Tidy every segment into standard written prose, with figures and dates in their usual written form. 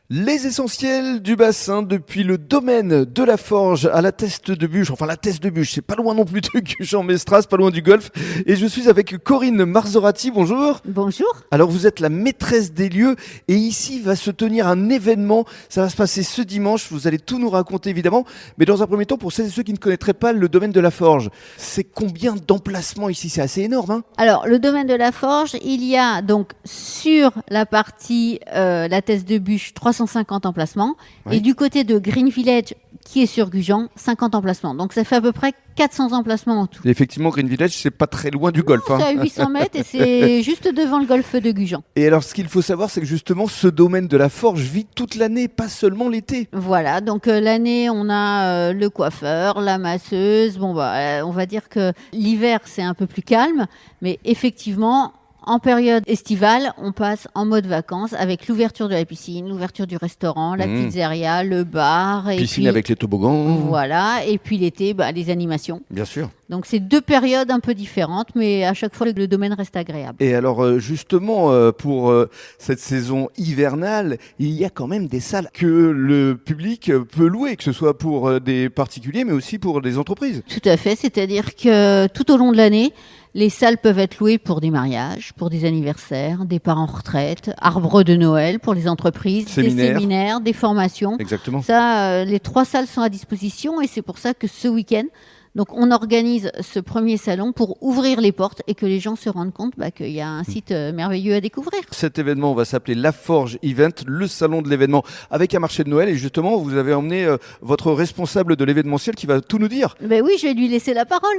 Les essentiels du bassin depuis le domaine de la Forge à la Teste de Buch. Enfin, la Teste de Buch, c'est pas loin non plus de Gujan-Mestras, pas loin du golfe. Et je suis avec Corinne Marzorati. Bonjour. Bonjour. Alors, vous êtes la maîtresse des lieux et ici va se tenir un événement. Ça va se passer ce dimanche. Vous allez tout nous raconter évidemment. Mais dans un premier temps, pour celles et ceux qui ne connaîtraient pas le domaine de la Forge, c'est combien d'emplacements ici? C'est assez énorme, hein? Alors, le domaine de la Forge, il y a donc sur la partie la Teste de Buch 350 emplacements Oui. et du côté de Green Village qui est sur Gujan 50 emplacements. Donc ça fait à peu près 400 emplacements en tout. Et effectivement, Green Village, c'est pas très loin du golfe, hein. C'est à 800 mètres et c'est juste devant le golfe de Gujan. Et alors, ce qu'il faut savoir, c'est que justement, ce domaine de la Forge vit toute l'année, pas seulement l'été. Voilà, donc l'année, on a le coiffeur, la masseuse. Bon, bah, on va dire que l'hiver, c'est un peu plus calme, mais effectivement, en période estivale, on passe en mode vacances avec l'ouverture de la piscine, l'ouverture du restaurant, la pizzeria, le bar. Et Piscine puis, avec les toboggans. voilà, et puis l'été, bah, les animations. Bien sûr. Donc c'est deux périodes un peu différentes, mais à chaque fois, le domaine reste agréable. Et alors, justement, pour cette saison hivernale, il y a quand même des salles que le public peut louer, que ce soit pour des particuliers, mais aussi pour des entreprises. Tout à fait, c'est-à-dire que tout au long de l'année, les salles peuvent être louées pour des mariages, pour des anniversaires, des parents en retraite, arbres de Noël pour les entreprises, des séminaires, des formations. Exactement. Ça, les 3 salles sont à disposition et c'est pour ça que ce week-end, donc on organise ce premier salon pour ouvrir les portes et que les gens se rendent compte qu'il y a un site merveilleux à découvrir. Cet événement va s'appeler La Forge Event, le salon de l'événement, avec un marché de Noël. Et justement, vous avez emmené votre responsable de l'événementiel qui va tout nous dire. Ben oui, je vais lui laisser la parole.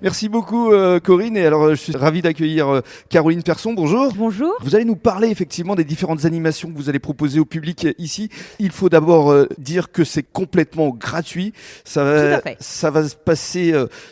Merci beaucoup Corinne. Et alors, je suis ravi d'accueillir Caroline Persson. Bonjour. Bonjour. Vous allez nous parler effectivement des différentes animations que vous allez proposer au public ici. Il faut d'abord dire que c'est complètement gratuit. Tout à fait. Ça va se passer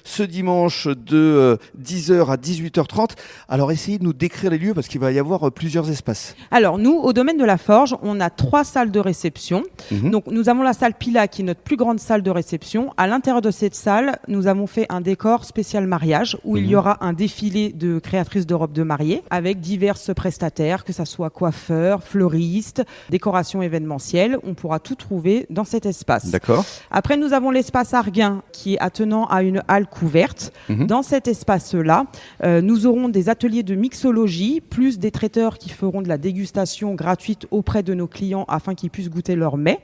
ce dimanche de 10h à 18h30. Alors essayez de nous décrire les lieux parce qu'il va y avoir plusieurs espaces. Alors nous, au domaine de la Forge, on a 3 salles de réception. Mhm. Donc nous avons la salle Pila qui est notre plus grande salle de réception. À l'intérieur de cette salle, nous avons fait un décor spécial mariage où il y aura un défilé de créatrices de robes de mariée avec diverses prestataires, que ça soit coiffeurs, fleuristes, décoration événementielle. On pourra tout trouver dans cet espace. D'accord. Après, nous avons l'espace Arguin qui est attenant à une halle couverte. Dans cet espace-là, nous aurons des ateliers de mixologie, plus des traiteurs qui feront de la dégustation gratuite auprès de nos clients afin qu'ils puissent goûter leurs mets.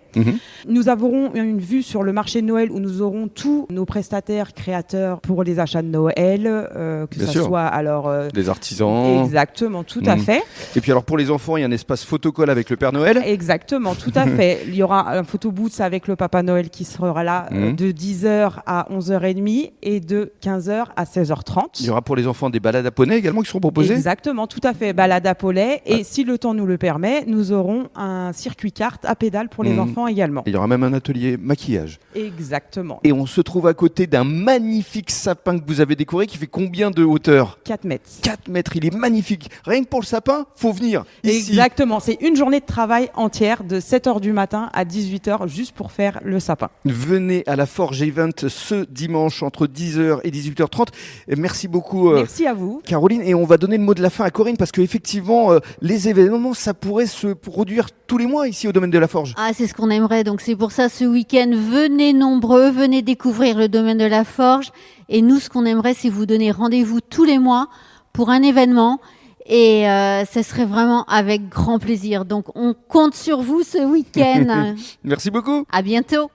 Nous avons une vue sur le marché de Noël où nous aurons tous nos prestataires créateurs pour les achats de Noël, que Bien ce sûr. soit alors... Des artisans. Exactement, tout à fait. Et puis alors pour les enfants, il y a un espace photocall avec le Père Noël. Exactement, tout à fait. Il y aura un photobooth avec le Papa Noël qui sera là de 10h à 11h30 et de 15h à 16h30. Il y aura pour les enfants des balades à poney également qui seront proposées. Exactement, tout à fait. Balade à Paulet. Et si le temps nous le permet, nous aurons un circuit kart à pédales pour les enfants également. Il y aura même un atelier maquillage. Exactement. Et on se trouve à côté d'un magnifique sapin que vous avez décoré qui fait combien de hauteur? 4 mètres. 4 mètres, il est magnifique. Rien que pour le sapin, faut venir ici. Exactement, c'est une journée de travail entière de 7h du matin à 18h juste pour faire le sapin. Venez à la Forge Event ce dimanche entre 10h et 18h30. Et merci beaucoup Merci à vous. Caroline. Et on va donner le mot de la fin à Corinne parce qu'effectivement, les événements, ça pourrait se produire tous les mois ici au domaine de la Forge. Ah, c'est ce qu'on aimerait. Donc, c'est pour ça, ce week-end, venez nombreux, venez découvrir le domaine de la Forge. Et nous, ce qu'on aimerait, c'est vous donner rendez-vous tous les mois pour un événement. Et ce serait vraiment avec grand plaisir. Donc, on compte sur vous ce week-end. Merci beaucoup. À bientôt.